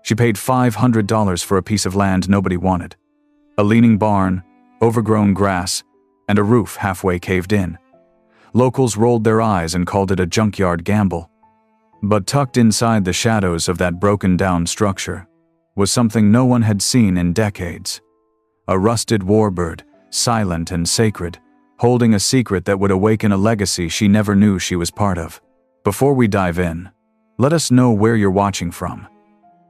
She paid $500 for a piece of land nobody wanted. A leaning barn, overgrown grass, and a roof halfway caved in. Locals rolled their eyes and called it a junkyard gamble. But tucked inside the shadows of that broken-down structure was something no one had seen in decades. A rusted warbird, silent and sacred, holding a secret that would awaken a legacy she never knew she was part of. Before we dive in, let us know where you're watching from.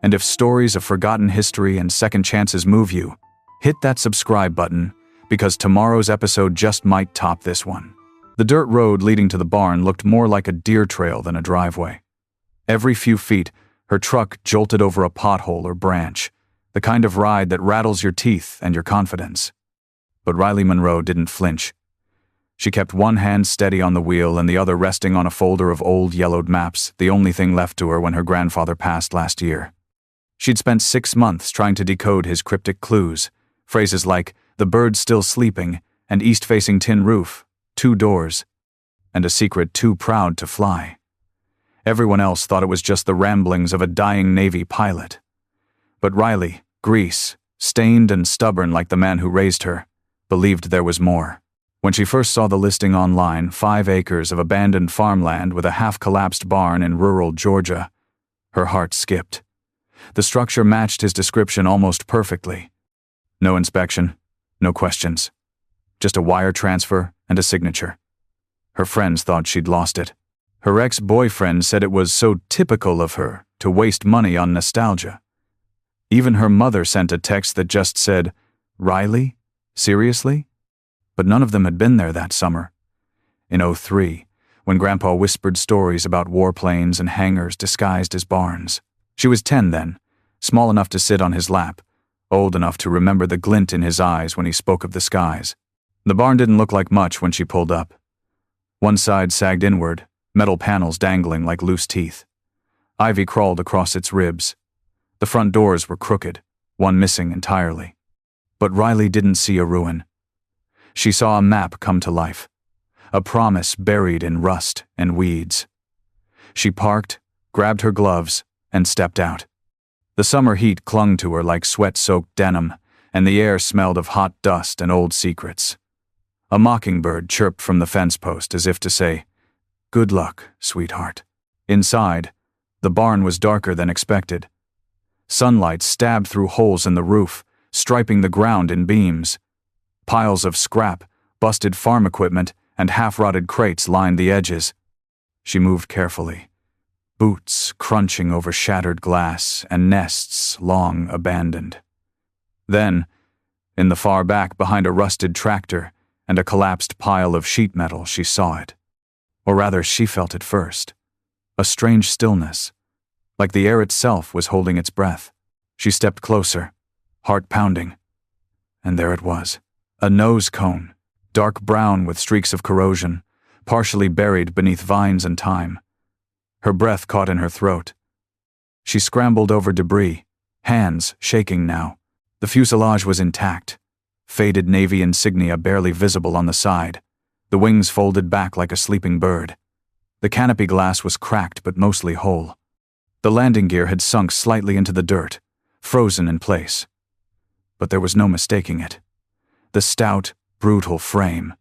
And if stories of forgotten history and second chances move you, hit that subscribe button, because tomorrow's episode just might top this one. The dirt road leading to the barn looked more like a deer trail than a driveway. Every few feet, her truck jolted over a pothole or branch, the kind of ride that rattles your teeth and your confidence. But Riley Monroe didn't flinch. She kept one hand steady on the wheel and the other resting on a folder of old yellowed maps, the only thing left to her when her grandfather passed last year. She'd spent 6 months trying to decode his cryptic clues, phrases like, "the bird's still sleeping," and "east-facing tin roof," 2 doors, and a secret too proud to fly. Everyone else thought it was just the ramblings of a dying Navy pilot. But Riley, Grease, stained and stubborn like the man who raised her, believed there was more. When she first saw the listing online, 5 acres of abandoned farmland with a half-collapsed barn in rural Georgia, her heart skipped. The structure matched his description almost perfectly. No inspection, no questions. Just a wire transfer and a signature. Her friends thought she'd lost it. Her ex-boyfriend said it was so typical of her to waste money on nostalgia. Even her mother sent a text that just said, "Riley? Seriously?" But none of them had been there that summer. In 2003, when Grandpa whispered stories about warplanes and hangars disguised as barns. She was 10 then, small enough to sit on his lap, old enough to remember the glint in his eyes when he spoke of the skies. The barn didn't look like much when she pulled up. One side sagged inward, metal panels dangling like loose teeth. Ivy crawled across its ribs. The front doors were crooked, one missing entirely. But Riley didn't see a ruin. She saw a map come to life, a promise buried in rust and weeds. She parked, grabbed her gloves, and stepped out. The summer heat clung to her like sweat-soaked denim, and the air smelled of hot dust and old secrets. A mockingbird chirped from the fence post as if to say, "Good luck, sweetheart." Inside, the barn was darker than expected. Sunlight stabbed through holes in the roof, striping the ground in beams. Piles of scrap, busted farm equipment, and half-rotted crates lined the edges. She moved carefully, boots crunching over shattered glass and nests long abandoned. Then, in the far back behind a rusted tractor and a collapsed pile of sheet metal, she saw it. Or rather, she felt it first. A strange stillness, like the air itself was holding its breath. She stepped closer, heart pounding. And there it was. A nose cone, dark brown with streaks of corrosion, partially buried beneath vines and thyme. Her breath caught in her throat. She scrambled over debris, hands shaking now. The fuselage was intact, faded Navy insignia barely visible on the side, the wings folded back like a sleeping bird. The canopy glass was cracked but mostly whole. The landing gear had sunk slightly into the dirt, frozen in place. But there was no mistaking it. The stout, brutal frame,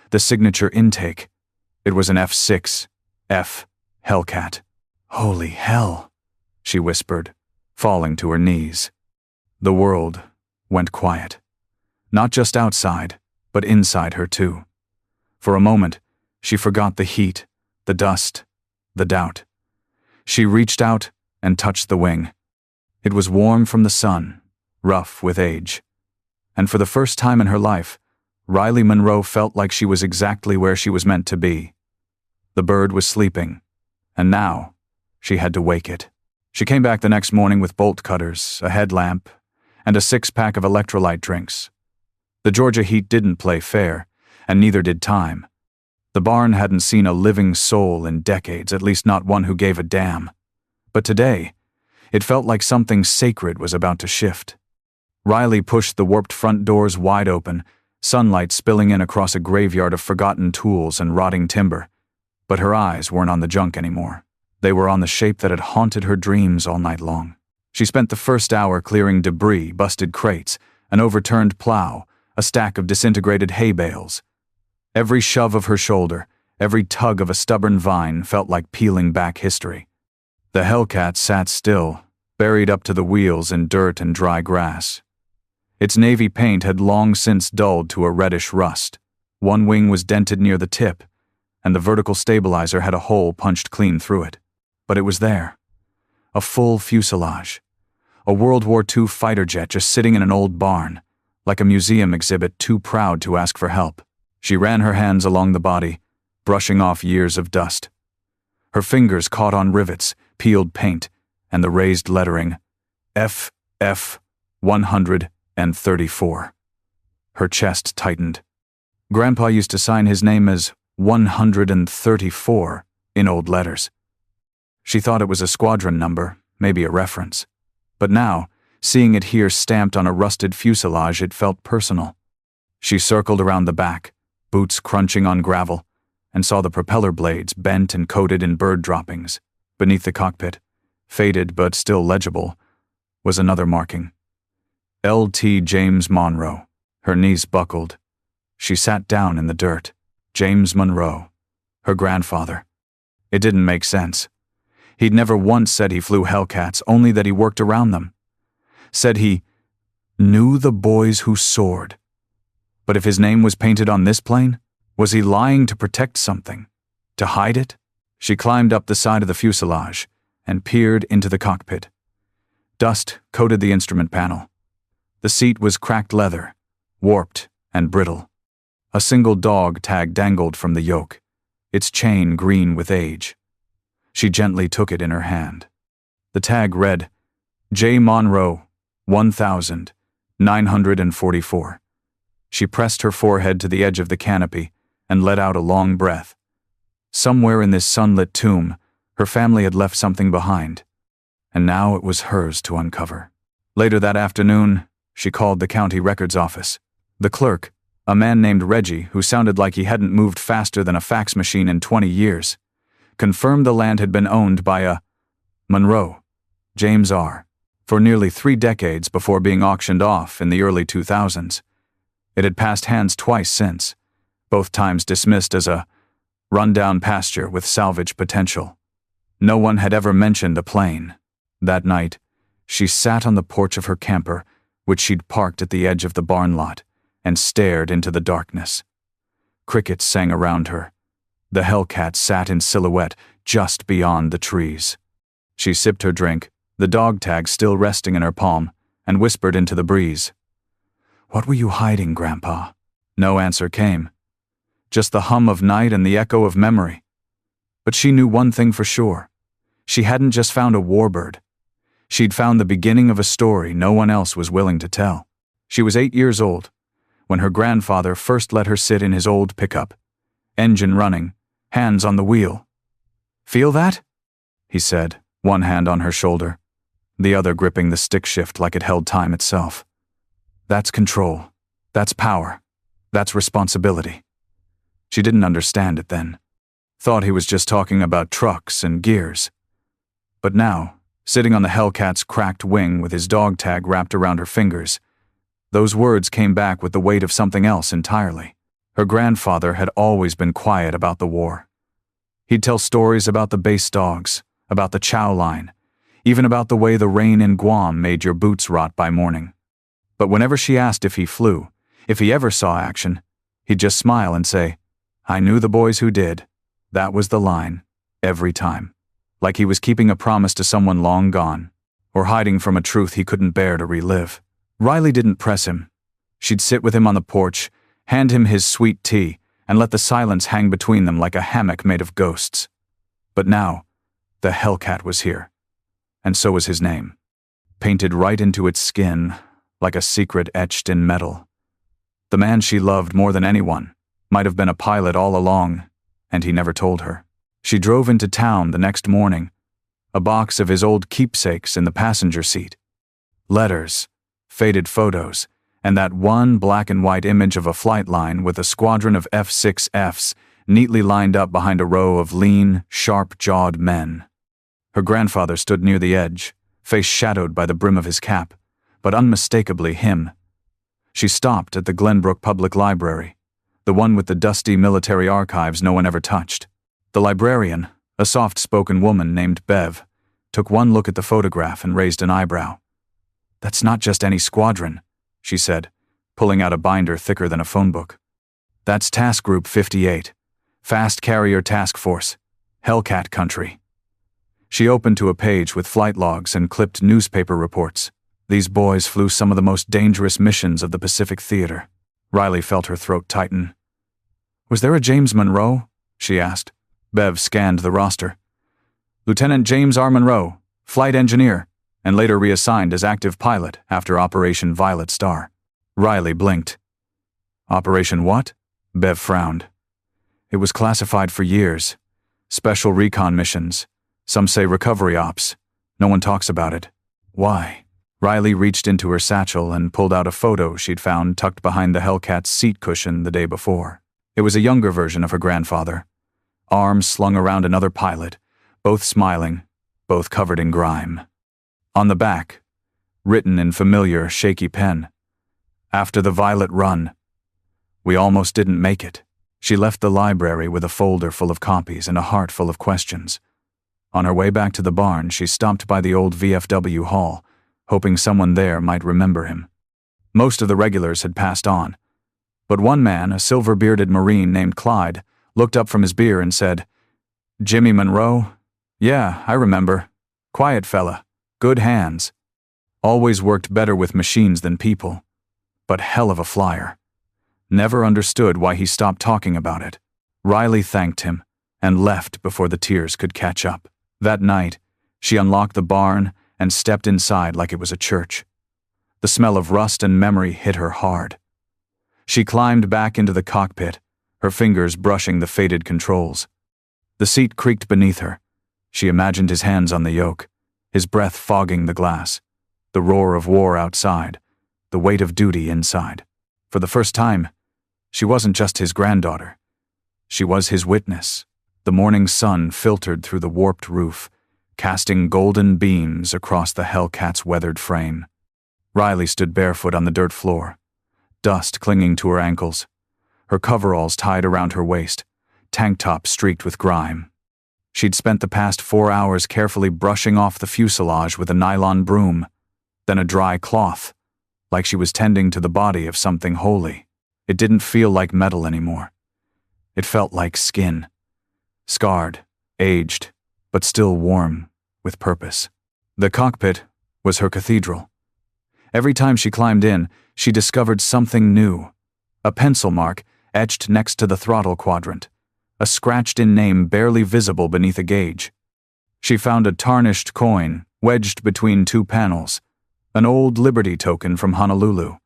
the signature intake. It was an F6F Hellcat. "Holy hell," she whispered, falling to her knees. The world went quiet. Not just outside, but inside her too. For a moment, she forgot the heat, the dust, the doubt. She reached out and touched the wing. It was warm from the sun, rough with age. And for the first time in her life, Riley Monroe felt like she was exactly where she was meant to be. The bird was sleeping, and now she had to wake it. She came back the next morning with bolt cutters, a headlamp, and a 6-pack of electrolyte drinks. The Georgia heat didn't play fair, and neither did time. The barn hadn't seen a living soul in decades, at least not one who gave a damn. But today, it felt like something sacred was about to shift. Riley pushed the warped front doors wide open, sunlight spilling in across a graveyard of forgotten tools and rotting timber. But her eyes weren't on the junk anymore. They were on the shape that had haunted her dreams all night long. She spent the first hour clearing debris, busted crates, an overturned plow, a stack of disintegrated hay bales. Every shove of her shoulder, every tug of a stubborn vine felt like peeling back history. The Hellcat sat still, buried up to the wheels in dirt and dry grass. Its navy paint had long since dulled to a reddish rust. One wing was dented near the tip, and the vertical stabilizer had a hole punched clean through it. But it was there. A full fuselage. A World War II fighter jet just sitting in an old barn, like a museum exhibit too proud to ask for help. She ran her hands along the body, brushing off years of dust. Her fingers caught on rivets, peeled paint, and the raised lettering, F6F 134. Her chest tightened. Grandpa used to sign his name as 134 in old letters. She thought it was a squadron number, maybe a reference. But now, seeing it here stamped on a rusted fuselage, it felt personal. She circled around the back, boots crunching on gravel, and saw the propeller blades bent and coated in bird droppings. Beneath the cockpit, faded but still legible, was another marking. Lt. James Monroe. Her knees buckled. She sat down in the dirt. James Monroe. Her grandfather. It didn't make sense. He'd never once said he flew Hellcats, only that he worked around them. Said he knew the boys who soared. But if his name was painted on this plane, was he lying to protect something? To hide it? She climbed up the side of the fuselage and peered into the cockpit. Dust coated the instrument panel. The seat was cracked leather, warped and brittle. A single dog tag dangled from the yoke, its chain green with age. She gently took it in her hand. The tag read, J. Monroe, 1944. She pressed her forehead to the edge of the canopy and let out a long breath. Somewhere in this sunlit tomb, her family had left something behind, and now it was hers to uncover. Later that afternoon, she called the county records office. The clerk, a man named Reggie who sounded like he hadn't moved faster than a fax machine in 20 years, confirmed the land had been owned by a Monroe, James R., for nearly 3 decades before being auctioned off in the early 2000s. It had passed hands twice since, both times dismissed as a run-down pasture with salvage potential. No one had ever mentioned a plane. That night, she sat on the porch of her camper, which she'd parked at the edge of the barn lot, and stared into the darkness. Crickets sang around her. The Hellcat sat in silhouette just beyond the trees. She sipped her drink, the dog tag still resting in her palm, and whispered into the breeze. "What were you hiding, Grandpa?" No answer came. Just the hum of night and the echo of memory. But she knew one thing for sure. She hadn't just found a warbird. She'd found the beginning of a story no one else was willing to tell. She was 8 years old when her grandfather first let her sit in his old pickup, engine running, hands on the wheel. "Feel that?" he said, one hand on her shoulder, the other gripping the stick shift like it held time itself. "That's control. That's power. That's responsibility." She didn't understand it then. Thought he was just talking about trucks and gears. But now, sitting on the Hellcat's cracked wing with his dog tag wrapped around her fingers, those words came back with the weight of something else entirely. Her grandfather had always been quiet about the war. He'd tell stories about the base dogs, about the chow line, even about the way the rain in Guam made your boots rot by morning. But whenever she asked if he flew, if he ever saw action, he'd just smile and say, "I knew the boys who did." That was the line, every time. Like he was keeping a promise to someone long gone, or hiding from a truth he couldn't bear to relive. Riley didn't press him. She'd sit with him on the porch, hand him his sweet tea, and let the silence hang between them like a hammock made of ghosts. But now, the Hellcat was here. And so was his name. Painted right into its skin, like a secret etched in metal. The man she loved more than anyone might have been a pilot all along, and he never told her. She drove into town the next morning, a box of his old keepsakes in the passenger seat. Letters, faded photos, and that one black and white image of a flight line with a squadron of F6Fs neatly lined up behind a row of lean, sharp-jawed men. Her grandfather stood near the edge, face shadowed by the brim of his cap, but unmistakably him. She stopped at the Glenbrook Public Library, the one with the dusty military archives no one ever touched. The librarian, a soft-spoken woman named Bev, took one look at the photograph and raised an eyebrow. "That's not just any squadron," she said, pulling out a binder thicker than a phone book. "That's Task Group 58, Fast Carrier Task Force, Hellcat Country." She opened to a page with flight logs and clipped newspaper reports. These boys flew some of the most dangerous missions of the Pacific Theater. Riley felt her throat tighten. "Was there a James Monroe?" she asked. Bev scanned the roster. "Lieutenant James R. Monroe, flight engineer, and later reassigned as active pilot after Operation Violet Star." Riley blinked. "Operation what?" Bev frowned. "It was classified for years. Special recon missions. Some say recovery ops. No one talks about it. Why?" Riley reached into her satchel and pulled out a photo she'd found tucked behind the Hellcat's seat cushion the day before. It was a younger version of her grandfather. Arms slung around another pilot, both smiling, both covered in grime. On the back, written in familiar, shaky pen, "After the Violet Run, we almost didn't make it." She left the library with a folder full of copies and a heart full of questions. On her way back to the barn, she stopped by the old VFW hall, hoping someone there might remember him. Most of the regulars had passed on, but one man, a silver-bearded Marine named Clyde, looked up from his beer and said, "Jimmy Monroe? Yeah, I remember. Quiet fella. Good hands. Always worked better with machines than people. But hell of a flyer. Never understood why he stopped talking about it." Riley thanked him and left before the tears could catch up. That night, she unlocked the barn and stepped inside like it was a church. The smell of rust and memory hit her hard. She climbed back into the cockpit, her fingers brushing the faded controls. The seat creaked beneath her. She imagined his hands on the yoke, his breath fogging the glass, the roar of war outside, the weight of duty inside. For the first time, she wasn't just his granddaughter. She was his witness. The morning sun filtered through the warped roof, casting golden beams across the Hellcat's weathered frame. Riley stood barefoot on the dirt floor, dust clinging to her ankles, her coveralls tied around her waist, tank top streaked with grime. She'd spent the past 4 hours carefully brushing off the fuselage with a nylon broom, then a dry cloth, like she was tending to the body of something holy. It didn't feel like metal anymore. It felt like skin. Scarred, aged, but still warm, with purpose. The cockpit was her cathedral. Every time she climbed in, she discovered something new. A pencil mark etched next to the throttle quadrant, a scratched-in name barely visible beneath a gauge. She found a tarnished coin wedged between two panels, an old Liberty token from Honolulu.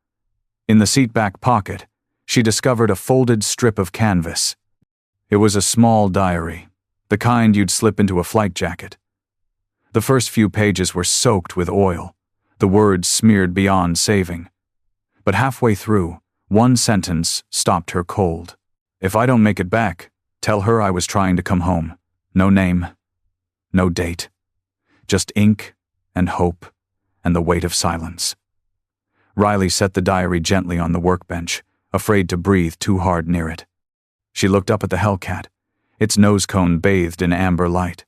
In the seat-back pocket, she discovered a folded strip of canvas. It was a small diary, the kind you'd slip into a flight jacket. The first few pages were soaked with oil, the words smeared beyond saving. But halfway through, one sentence stopped her cold. "If I don't make it back, tell her I was trying to come home. No name, no date. Just ink and hope and the weight of silence." Riley set the diary gently on the workbench, afraid to breathe too hard near it. She looked up at the Hellcat, its nose cone bathed in amber light.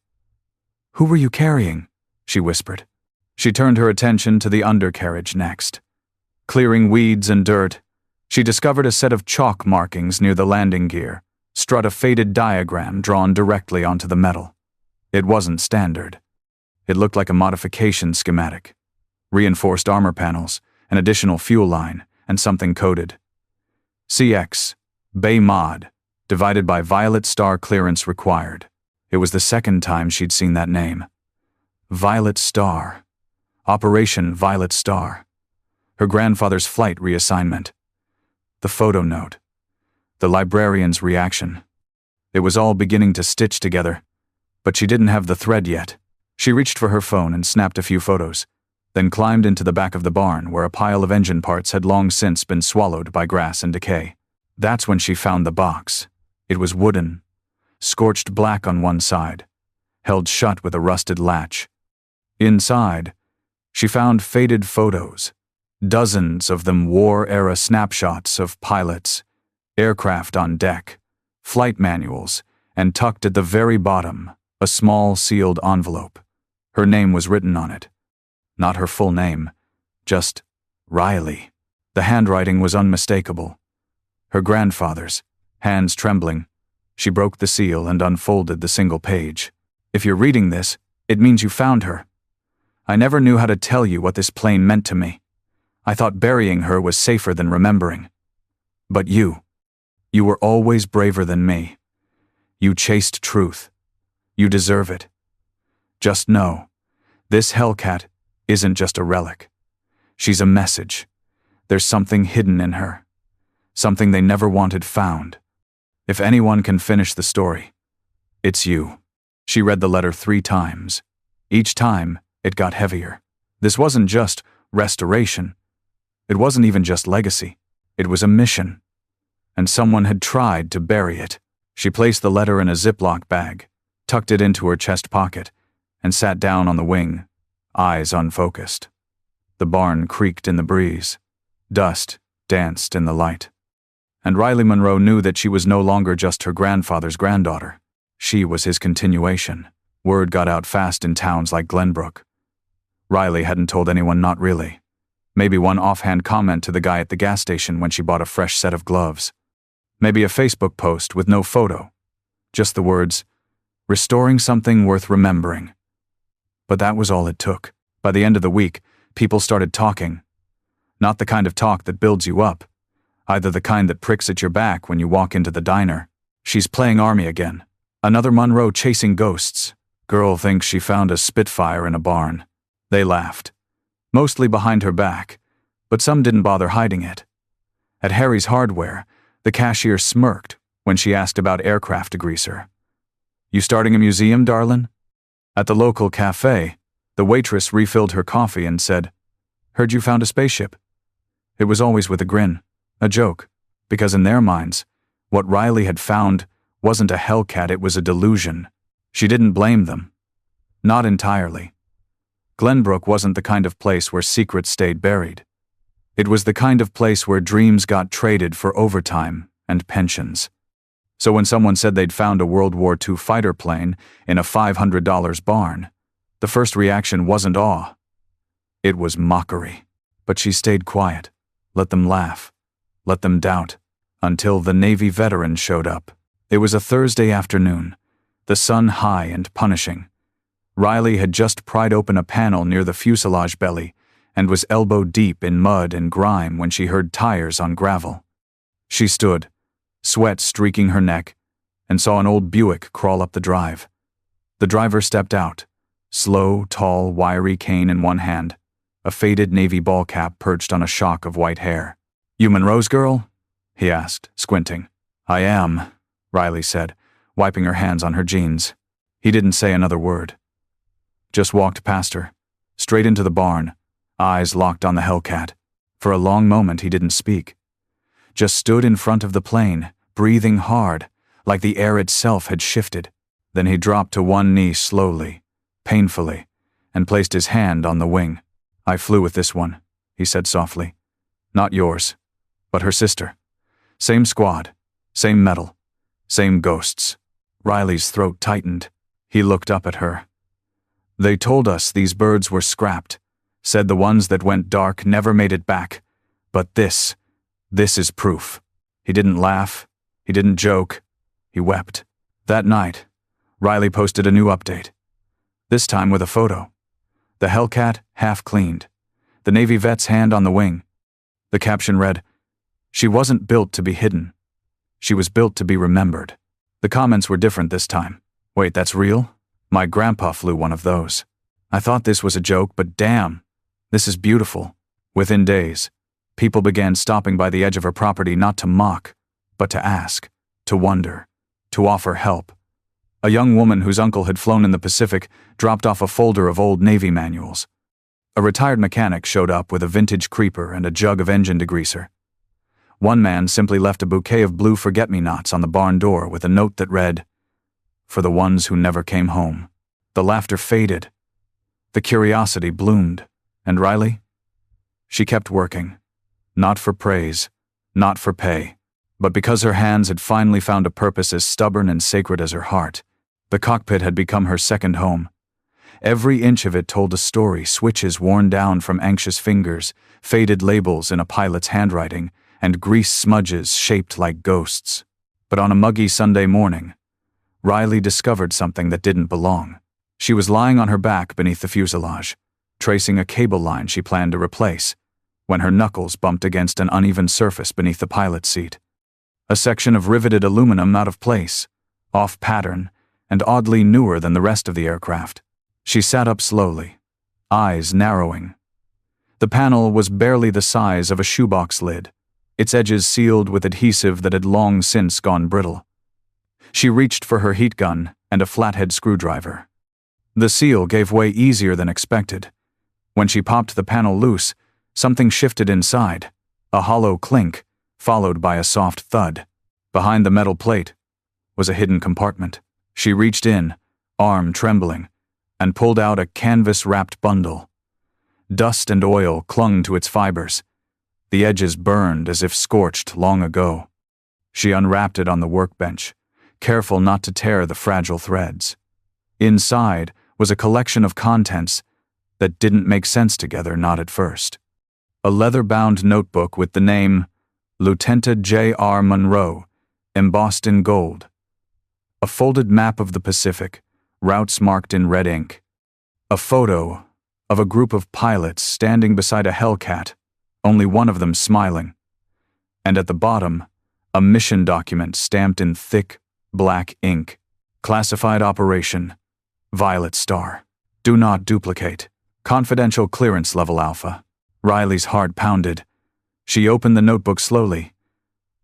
"Who were you carrying?" she whispered. She turned her attention to the undercarriage next. Clearing weeds and dirt, she discovered a set of chalk markings near the landing gear, strut a faded diagram drawn directly onto the metal. It wasn't standard. It looked like a modification schematic. Reinforced armor panels, an additional fuel line, and something coded. CX, Bay Mod, divided by Violet Star clearance required. It was the second time she'd seen that name. Violet Star. Operation Violet Star. Her grandfather's flight reassignment. The photo note. The librarian's reaction. It was all beginning to stitch together, but she didn't have the thread yet. She reached for her phone and snapped a few photos, then climbed into the back of the barn where a pile of engine parts had long since been swallowed by grass and decay. That's when she found the box. It was wooden, scorched black on one side, held shut with a rusted latch. Inside, She found faded photos, dozens of them war-era snapshots of pilots, aircraft on deck, flight manuals, and tucked at the very bottom, a small sealed envelope. Her name was written on it. Not her full name, just Riley. The handwriting was unmistakable. Her grandfather's, hands trembling. She broke the seal and unfolded the single page. If you're reading this, it means you found her. I never knew how to tell you what this plane meant to me. I thought burying her was safer than remembering. But you were always braver than me. You chased truth. You deserve it. Just know, this Hellcat isn't just a relic. She's a message. There's something hidden in her. Something they never wanted found. If anyone can finish the story, it's you. She read the letter 3 times. Each time, it got heavier. This wasn't just restoration. It wasn't even just legacy. It was a mission. And someone had tried to bury it. She placed the letter in a Ziploc bag, tucked it into her chest pocket, and sat down on the wing, eyes unfocused. The barn creaked in the breeze. Dust danced in the light. And Riley Monroe knew that she was no longer just her grandfather's granddaughter. She was his continuation. Word got out fast in towns like Glenbrook. Riley hadn't told anyone, not really. Maybe one offhand comment to the guy at the gas station when she bought a fresh set of gloves. Maybe a Facebook post with no photo. Just the words, "Restoring something worth remembering." But that was all it took. By the end of the week, people started talking. Not the kind of talk that builds you up. Either the kind that pricks at your back when you walk into the diner. She's playing Army again. Another Monroe chasing ghosts. Girl thinks she found a Spitfire in a barn. They laughed. Mostly behind her back, but some didn't bother hiding it. At Harry's Hardware, the cashier smirked when she asked about aircraft degreaser. "You starting a museum, darlin'?" At the local cafe, the waitress refilled her coffee and said, "Heard you found a spaceship." It was always with a grin, a joke, because in their minds, what Riley had found wasn't a Hellcat, it was a delusion. She didn't blame them. Not entirely. Glenbrook wasn't the kind of place where secrets stayed buried. It was the kind of place where dreams got traded for overtime and pensions. So when someone said they'd found a World War II fighter plane in a $500 barn, the first reaction wasn't awe. It was mockery. But she stayed quiet, let them laugh, let them doubt, until the Navy veteran showed up. It was a Thursday afternoon, the sun high and punishing. Riley had just pried open a panel near the fuselage belly and was elbow-deep in mud and grime when she heard tires on gravel. She stood, sweat streaking her neck, and saw an old Buick crawl up the drive. The driver stepped out, slow, tall, wiry cane in one hand, a faded navy ball cap perched on a shock of white hair. "You Monroe's girl?" he asked, squinting. "I am," Riley said, wiping her hands on her jeans. He didn't say another word. Just walked past her, straight into the barn, eyes locked on the Hellcat. For a long moment he didn't speak. Just stood in front of the plane, breathing hard, like the air itself had shifted. Then he dropped to one knee slowly, painfully, and placed his hand on the wing. "I flew with this one," he said softly. "Not yours, but her sister. Same squad, same metal, same ghosts." Riley's throat tightened. He looked up at her. "They told us these birds were scrapped, said the ones that went dark never made it back. But this is proof." He didn't laugh. He didn't joke. He wept. That night, Riley posted a new update. This time with a photo. The Hellcat half cleaned. The Navy vet's hand on the wing. The caption read, "She wasn't built to be hidden. She was built to be remembered." The comments were different this time. "Wait, that's real? My grandpa flew one of those. I thought this was a joke, but damn, this is beautiful." Within days, people began stopping by the edge of her property not to mock, but to ask, to wonder, to offer help. A young woman whose uncle had flown in the Pacific dropped off a folder of old Navy manuals. A retired mechanic showed up with a vintage creeper and a jug of engine degreaser. One man simply left a bouquet of blue forget-me-nots on the barn door with a note that read, "For the ones who never came home." The laughter faded. The curiosity bloomed. And Riley? She kept working. Not for praise, not for pay, but because her hands had finally found a purpose as stubborn and sacred as her heart. The cockpit had become her second home. Every inch of it told a story, switches worn down from anxious fingers, faded labels in a pilot's handwriting, and grease smudges shaped like ghosts. But on a muggy Sunday morning, Riley discovered something that didn't belong. She was lying on her back beneath the fuselage, tracing a cable line she planned to replace, when her knuckles bumped against an uneven surface beneath the pilot's seat. A section of riveted aluminum out of place, off pattern, and oddly newer than the rest of the aircraft. She sat up slowly, eyes narrowing. The panel was barely the size of a shoebox lid, its edges sealed with adhesive that had long since gone brittle. She reached for her heat gun and a flathead screwdriver. The seal gave way easier than expected. When she popped the panel loose, something shifted inside, a hollow clink, followed by a soft thud. Behind the metal plate was a hidden compartment. She reached in, arm trembling, and pulled out a canvas-wrapped bundle. Dust and oil clung to its fibers. The edges burned as if scorched long ago. She unwrapped it on the workbench, careful not to tear the fragile threads. Inside was a collection of contents that didn't make sense together, not at first. A leather-bound notebook with the name Lieutenant J.R. Monroe embossed in gold. A folded map of the Pacific, routes marked in red ink. A photo of a group of pilots standing beside a Hellcat, only one of them smiling. And at the bottom, a mission document stamped in thick, black ink. Classified Operation, Violet Star. Do not duplicate. Confidential clearance level Alpha. Riley's heart pounded. She opened the notebook slowly.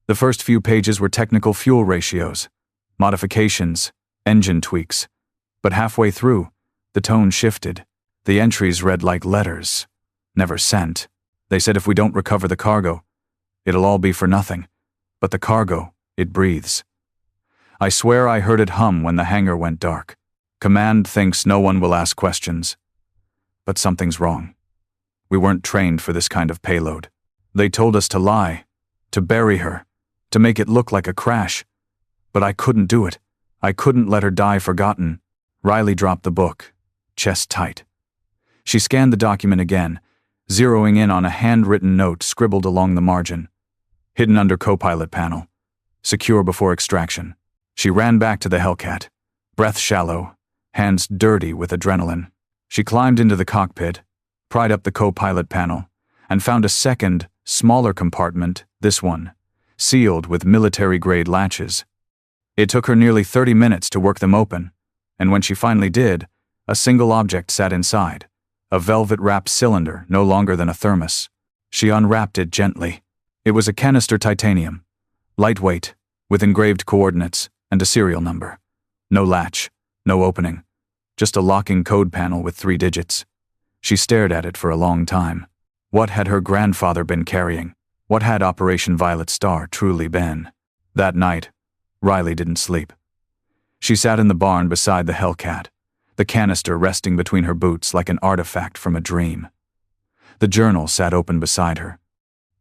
The first few pages were technical fuel ratios, modifications, engine tweaks. But halfway through, the tone shifted. The entries read like letters. Never sent. They said if we don't recover the cargo, it'll all be for nothing. But the cargo, it breathes. I swear I heard it hum when the hangar went dark. Command thinks no one will ask questions. But something's wrong. We weren't trained for this kind of payload. They told us to lie, to bury her, to make it look like a crash. But I couldn't do it. I couldn't let her die forgotten. Riley dropped the book, chest tight. She scanned the document again, zeroing in on a handwritten note scribbled along the margin. Hidden under co-pilot panel. Secure before extraction. She ran back to the Hellcat, breath shallow, hands dirty with adrenaline. She climbed into the cockpit, pried up the co-pilot panel, and found a second, smaller compartment, this one, sealed with military-grade latches. It took her nearly 30 minutes to work them open, and when she finally did, a single object sat inside, a velvet-wrapped cylinder no longer than a thermos. She unwrapped it gently. It was a canister titanium, lightweight, with engraved coordinates and a serial number. No latch, no opening, just a locking code panel with 3 digits. She stared at it for a long time. What had her grandfather been carrying? What had Operation Violet Star truly been? That night, Riley didn't sleep. She sat in the barn beside the Hellcat, the canister resting between her boots like an artifact from a dream. The journal sat open beside her.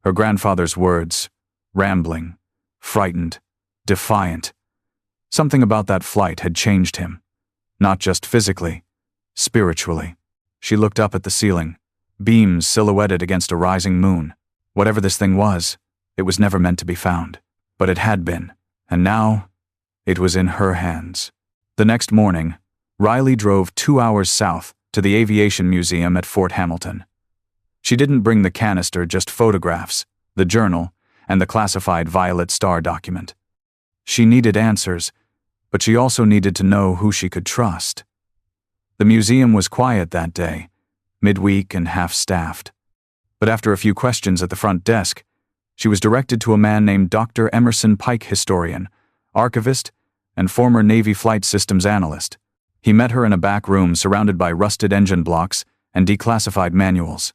Her grandfather's words, rambling, frightened, defiant. Something about that flight had changed him, not just physically, spiritually. She looked up at the ceiling, beams silhouetted against a rising moon. Whatever this thing was, it was never meant to be found. But it had been, and now it was in her hands. The next morning, Riley drove 2 hours south to the Aviation Museum at Fort Hamilton. She didn't bring the canister, just photographs, the journal, and the classified Violet Star document. She needed answers, but she also needed to know who she could trust. The museum was quiet that day, midweek and half-staffed. But after a few questions at the front desk, she was directed to a man named Dr. Emerson Pike, historian, archivist, and former Navy flight systems analyst. He met her in a back room surrounded by rusted engine blocks and declassified manuals.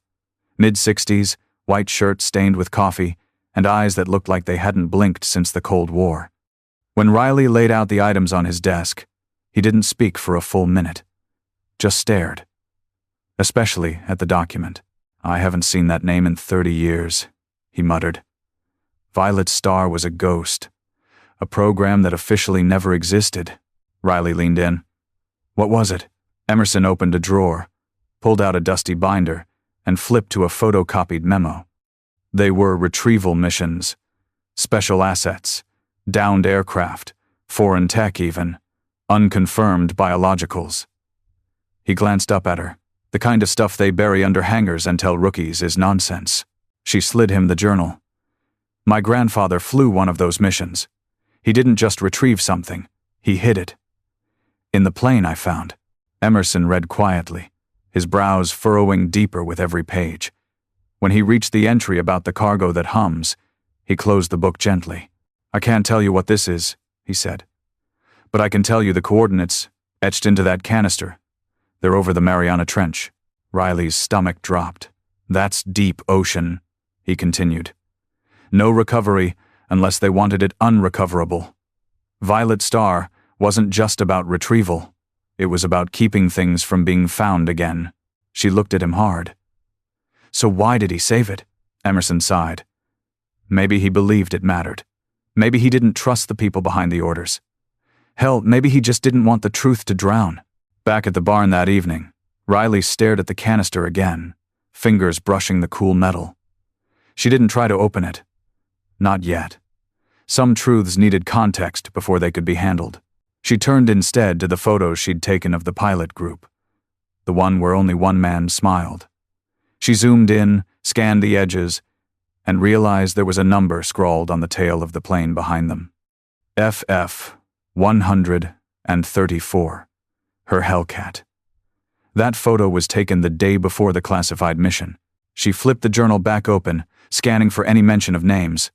Mid-60s, white shirt stained with coffee, and eyes that looked like they hadn't blinked since the Cold War. When Riley laid out the items on his desk, he didn't speak for a full minute, just stared, especially at the document. I haven't seen that name in 30 years, he muttered. Violet Star was a ghost. A program that officially never existed. Riley leaned in. What was it? Emerson opened a drawer, pulled out a dusty binder, and flipped to a photocopied memo. They were retrieval missions, special assets, downed aircraft, foreign tech even, unconfirmed biologicals. He glanced up at her. The kind of stuff they bury under hangars and tell rookies is nonsense. She slid him the journal. My grandfather flew one of those missions. He didn't just retrieve something, he hid it. In the plane I found. Emerson read quietly, his brows furrowing deeper with every page. When he reached the entry about the cargo that hums, he closed the book gently. I can't tell you what this is, he said. But I can tell you the coordinates, etched into that canister. They're over the Mariana Trench. Riley's stomach dropped. That's deep ocean, he continued. No recovery unless they wanted it unrecoverable. Violet Star wasn't just about retrieval. It was about keeping things from being found again. She looked at him hard. So why did he save it? Emerson sighed. Maybe he believed it mattered. Maybe he didn't trust the people behind the orders. Hell, maybe he just didn't want the truth to drown. Back at the barn that evening, Riley stared at the canister again, fingers brushing the cool metal. She didn't try to open it. Not yet. Some truths needed context before they could be handled. She turned instead to the photos she'd taken of the pilot group, the one where only one man smiled. She zoomed in, scanned the edges, and realized there was a number scrawled on the tail of the plane behind them. FF 134, her Hellcat. That photo was taken the day before the classified mission. She flipped the journal back open, scanning for any mention of names.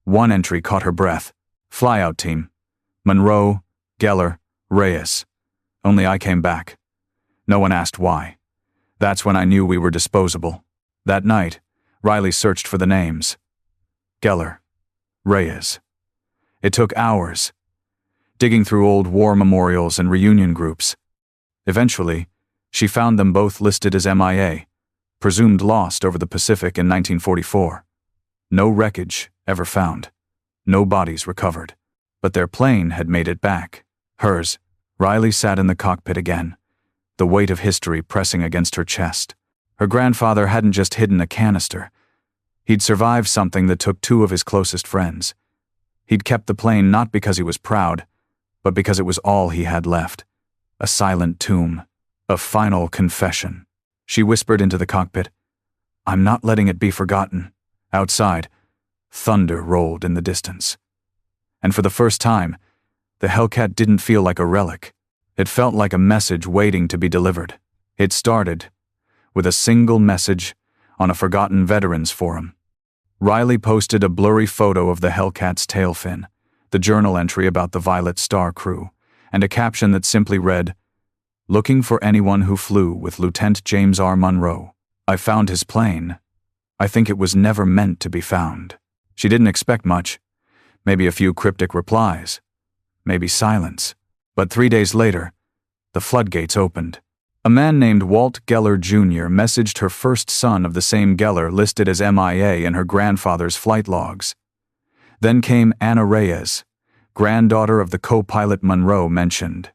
One entry caught her breath. Flyout team. Monroe, Geller, Reyes. Only I came back. No one asked why. That's when I knew we were disposable. That night, Riley searched for the names. Geller, Reyes. It took hours, digging through old war memorials and reunion groups. Eventually, she found them both listed as MIA, presumed lost over the Pacific in 1944. No wreckage ever found. No bodies recovered. But their plane had made it back. Hers. Riley sat in the cockpit again, the weight of history pressing against her chest. Her grandfather hadn't just hidden a canister. He'd survived something that took two of his closest friends. He'd kept the plane not because he was proud, but because it was all he had left. A silent tomb. A final confession. She whispered into the cockpit, I'm not letting it be forgotten. Outside, thunder rolled in the distance. And for the first time, the Hellcat didn't feel like a relic. It felt like a message waiting to be delivered. It started with a single message on a forgotten veterans forum. Riley posted a blurry photo of the Hellcat's tail fin, the journal entry about the Violet Star crew, and a caption that simply read, Looking for anyone who flew with Lieutenant James R. Monroe. I found his plane. I think it was never meant to be found. She didn't expect much. Maybe a few cryptic replies. Maybe silence. But 3 days later, the floodgates opened. A man named Walt Geller Jr. messaged her first son of the same Geller listed as MIA in her grandfather's flight logs. Then came Anna Reyes, granddaughter of the co-pilot Monroe mentioned.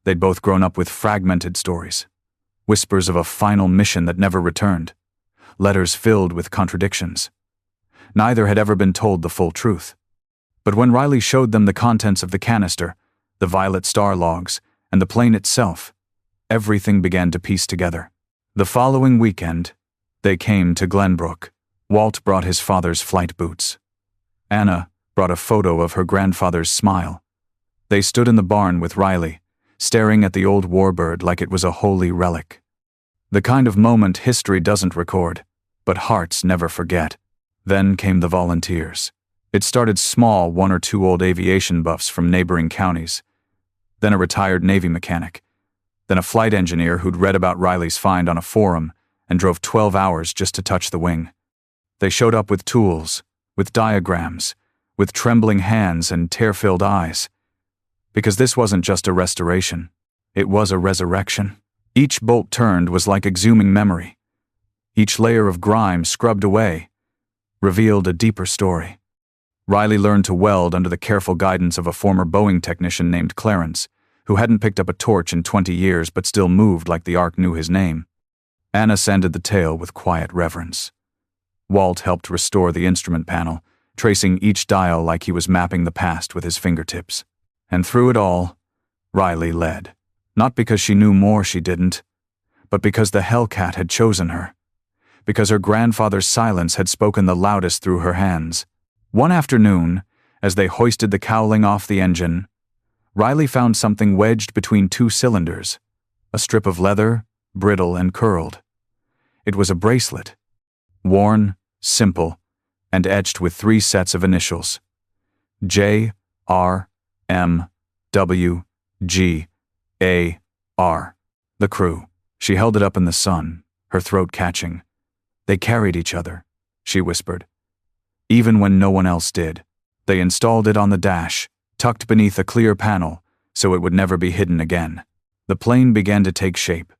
They'd both grown up with fragmented stories, whispers of a final mission that never returned, letters filled with contradictions. Neither had ever been told the full truth. But when Riley showed them the contents of the canister, the Violet Star logs, and the plane itself, everything began to piece together. The following weekend, they came to Glenbrook. Walt brought his father's flight boots. Anna brought a photo of her grandfather's smile. They stood in the barn with Riley, staring at the old warbird like it was a holy relic. The kind of moment history doesn't record, but hearts never forget. Then came the volunteers. It started small, 1 or 2 old aviation buffs from neighboring counties, then a retired Navy mechanic, then a flight engineer who'd read about Riley's find on a forum and drove 12 hours just to touch the wing. They showed up with tools, with diagrams, with trembling hands and tear-filled eyes. Because this wasn't just a restoration, it was a resurrection. Each bolt turned was like exhuming memory. Each layer of grime scrubbed away revealed a deeper story. Riley learned to weld under the careful guidance of a former Boeing technician named Clarence, who hadn't picked up a torch in 20 years but still moved like the Ark knew his name. Anna sanded the tail with quiet reverence. Walt helped restore the instrument panel, tracing each dial like he was mapping the past with his fingertips. And through it all, Riley led. Not because she knew more she didn't, but because the Hellcat had chosen her. Because her grandfather's silence had spoken the loudest through her hands. One afternoon, as they hoisted the cowling off the engine, Riley found something wedged between two cylinders, a strip of leather, brittle and curled. It was a bracelet, worn, simple, and etched with 3 sets of initials: J, R, M, W, G, A, R. The crew. She held it up in the sun, her throat catching. They carried each other, she whispered. Even when no one else did. They installed it on the dash, tucked beneath a clear panel, so it would never be hidden again. The plane began to take shape.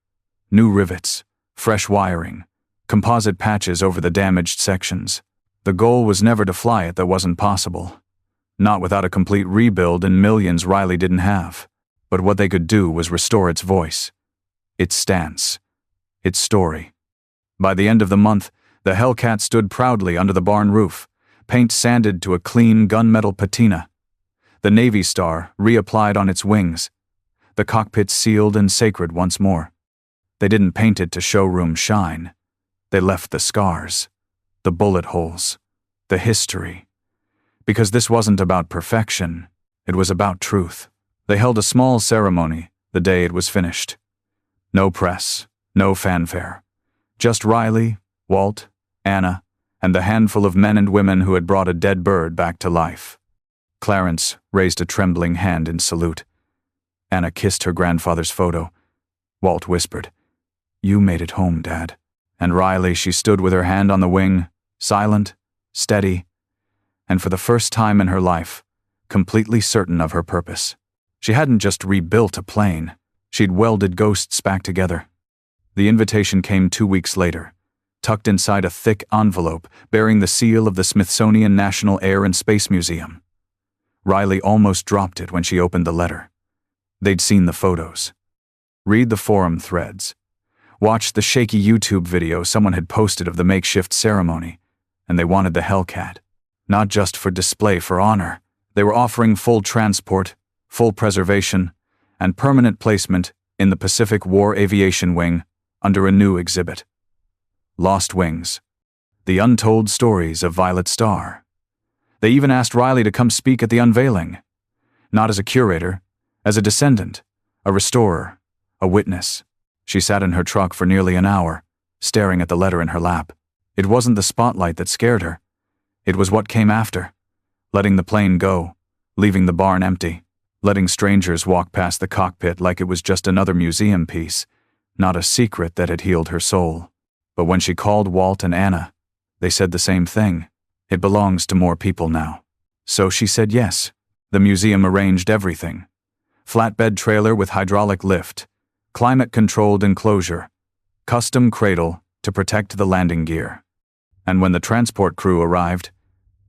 New rivets, fresh wiring, composite patches over the damaged sections. The goal was never to fly it. That wasn't possible. Not without a complete rebuild and millions Riley didn't have. But what they could do was restore its voice, its stance, its story. By the end of the month, the Hellcat stood proudly under the barn roof, paint sanded to a clean gunmetal patina. The Navy Star reapplied on its wings. The cockpit sealed and sacred once more. They didn't paint it to showroom shine. They left the scars, the bullet holes, the history. Because this wasn't about perfection, it was about truth. They held a small ceremony the day it was finished. No press, no fanfare. Just Riley, Walt, Anna, and the handful of men and women who had brought a dead bird back to life. Clarence raised a trembling hand in salute. Anna kissed her grandfather's photo. Walt whispered, "You made it home, Dad." And Riley, she stood with her hand on the wing, silent, steady, and for the first time in her life, completely certain of her purpose. She hadn't just rebuilt a plane, she'd welded ghosts back together. The invitation came 2 weeks later, tucked inside a thick envelope bearing the seal of the Smithsonian National Air and Space Museum. Riley almost dropped it when she opened the letter. They'd seen the photos. Read the forum threads. Watch the shaky YouTube video someone had posted of the makeshift ceremony, and they wanted the Hellcat. Not just for display for honor. They were offering full transport, full preservation, and permanent placement in the Pacific War Aviation Wing under a new exhibit. Lost Wings. The Untold Stories of Violet Star. They even asked Riley to come speak at the unveiling. Not as a curator, as a descendant, a restorer, a witness. She sat in her truck for nearly an hour, staring at the letter in her lap. It wasn't the spotlight that scared her. It was what came after. Letting the plane go, leaving the barn empty, letting strangers walk past the cockpit like it was just another museum piece, not a secret that had healed her soul. But when she called Walt and Anna, they said the same thing. It belongs to more people now. So she said yes. The museum arranged everything. Flatbed trailer with hydraulic lift, climate-controlled enclosure, custom cradle to protect the landing gear. And when the transport crew arrived,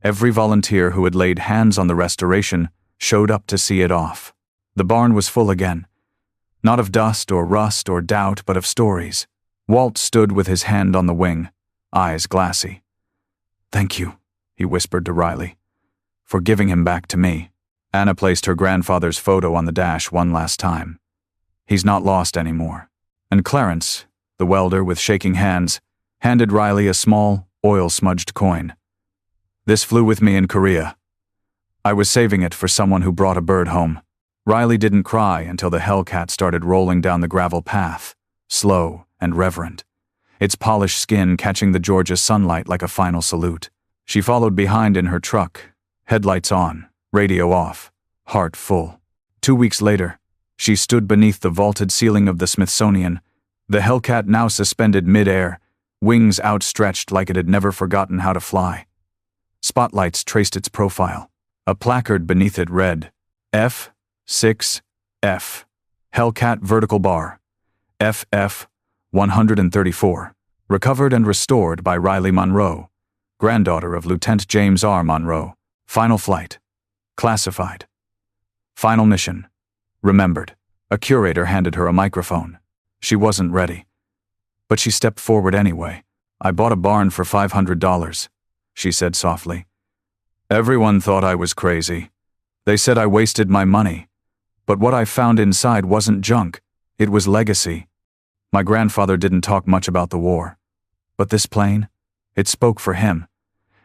every volunteer who had laid hands on the restoration showed up to see it off. The barn was full again. Not of dust or rust or doubt, but of stories. Walt stood with his hand on the wing, eyes glassy. "Thank you," he whispered to Riley, "for giving him back to me." Anna placed her grandfather's photo on the dash one last time. He's not lost anymore. And Clarence, the welder with shaking hands, handed Riley a small, oil-smudged coin. "This flew with me in Korea. I was saving it for someone who brought a bird home." Riley didn't cry until the Hellcat started rolling down the gravel path, slow and reverent, its polished skin catching the Georgia sunlight like a final salute. She followed behind in her truck, headlights on, radio off, heart full. 2 weeks later, she stood beneath the vaulted ceiling of the Smithsonian, the Hellcat now suspended mid-air, wings outstretched like it had never forgotten how to fly. Spotlights traced its profile. A placard beneath it read, F6F Hellcat vertical bar, FF 134. Recovered and restored by Riley Monroe, granddaughter of Lieutenant James R. Monroe. Final flight. Classified. Final mission. Remembered. A curator handed her a microphone. She wasn't ready. But she stepped forward anyway. "I bought a barn for $500, she said softly. "Everyone thought I was crazy. They said I wasted my money. But what I found inside wasn't junk. It was legacy. My grandfather didn't talk much about the war. But this plane, it spoke for him.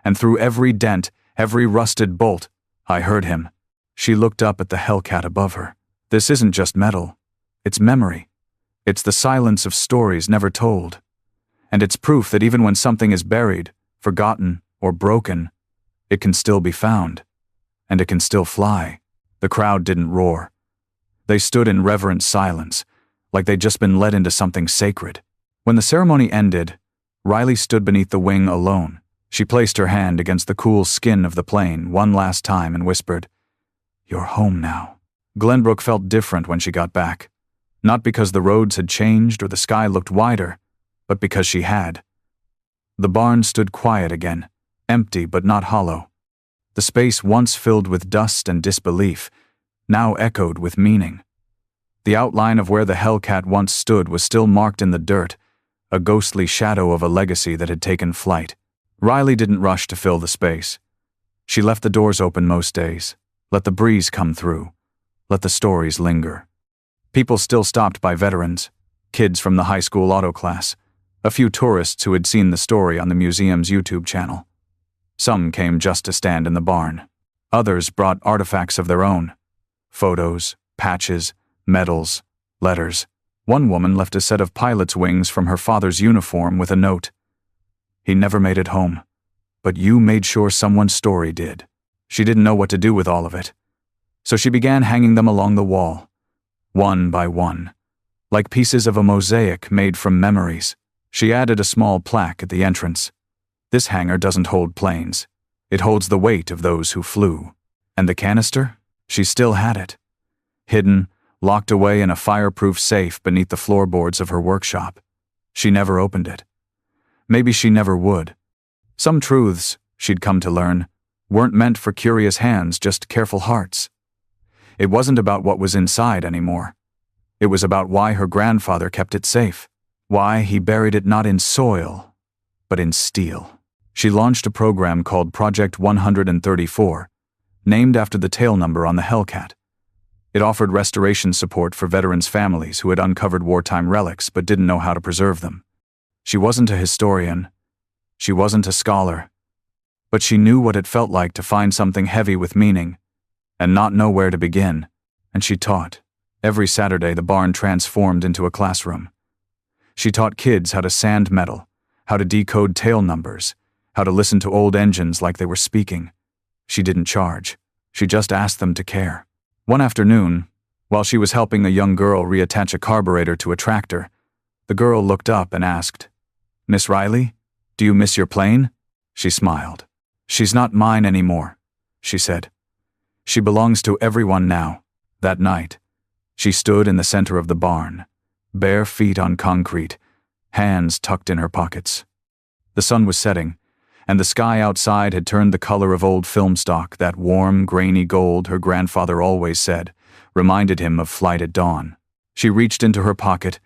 And through every dent, every rusted bolt, I heard him." She looked up at the Hellcat above her. "This isn't just metal. It's memory. It's the silence of stories never told. And it's proof that even when something is buried, forgotten, or broken, it can still be found. And it can still fly." The crowd didn't roar. They stood in reverent silence, like they'd just been led into something sacred. When the ceremony ended, Riley stood beneath the wing alone. She placed her hand against the cool skin of the plane one last time and whispered, "You're home now." Glenbrook felt different when she got back. Not because the roads had changed or the sky looked wider, but because she had. The barn stood quiet again, empty but not hollow. The space once filled with dust and disbelief, now echoed with meaning. The outline of where the Hellcat once stood was still marked in the dirt, a ghostly shadow of a legacy that had taken flight. Riley didn't rush to fill the space. She left the doors open most days, let the breeze come through, let the stories linger. People still stopped by veterans, kids from the high school auto class, a few tourists who had seen the story on the museum's YouTube channel. Some came just to stand in the barn. Others brought artifacts of their own. Photos, patches, medals, letters. One woman left a set of pilot's wings from her father's uniform with a note. "He never made it home, but you made sure someone's story did." She didn't know what to do with all of it, so she began hanging them along the wall, one by one, like pieces of a mosaic made from memories. She added a small plaque at the entrance. "This hangar doesn't hold planes. It holds the weight of those who flew." And the canister? She still had it. Hidden, locked away in a fireproof safe beneath the floorboards of her workshop. She never opened it. Maybe she never would. Some truths, she'd come to learn, weren't meant for curious hands, just careful hearts. It wasn't about what was inside anymore. It was about why her grandfather kept it safe. Why he buried it not in soil, but in steel. She launched a program called Project 134, named after the tail number on the Hellcat. It offered restoration support for veterans' families who had uncovered wartime relics but didn't know how to preserve them. She wasn't a historian. She wasn't a scholar. But she knew what it felt like to find something heavy with meaning and not know where to begin. And she taught. Every Saturday, the barn transformed into a classroom. She taught kids how to sand metal, how to decode tail numbers, how to listen to old engines like they were speaking. She didn't charge. She just asked them to care. One afternoon, while she was helping a young girl reattach a carburetor to a tractor, the girl looked up and asked, "Miss Riley, do you miss your plane?" She smiled. "She's not mine anymore," she said. "She belongs to everyone now." That night, she stood in the center of the barn, bare feet on concrete, hands tucked in her pockets. The sun was setting, and the sky outside had turned the color of old film stock, that warm, grainy gold her grandfather always said reminded him of flight at dawn. She reached into her pocket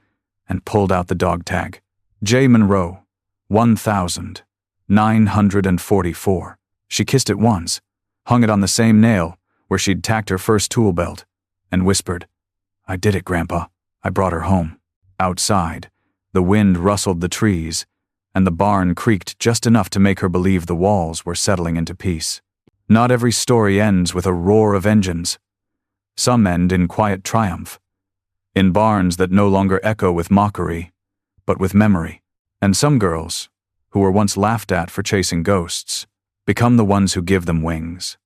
and pulled out the dog tag. J. Monroe, 1944. She kissed it once, hung it on the same nail where she'd tacked her first tool belt, and whispered, "I did it, Grandpa. I brought her home." Outside, the wind rustled the trees, and the barn creaked just enough to make her believe the walls were settling into peace. Not every story ends with a roar of engines. Some end in quiet triumph, in barns that no longer echo with mockery, but with memory. And some girls, who were once laughed at for chasing ghosts, become the ones who give them wings.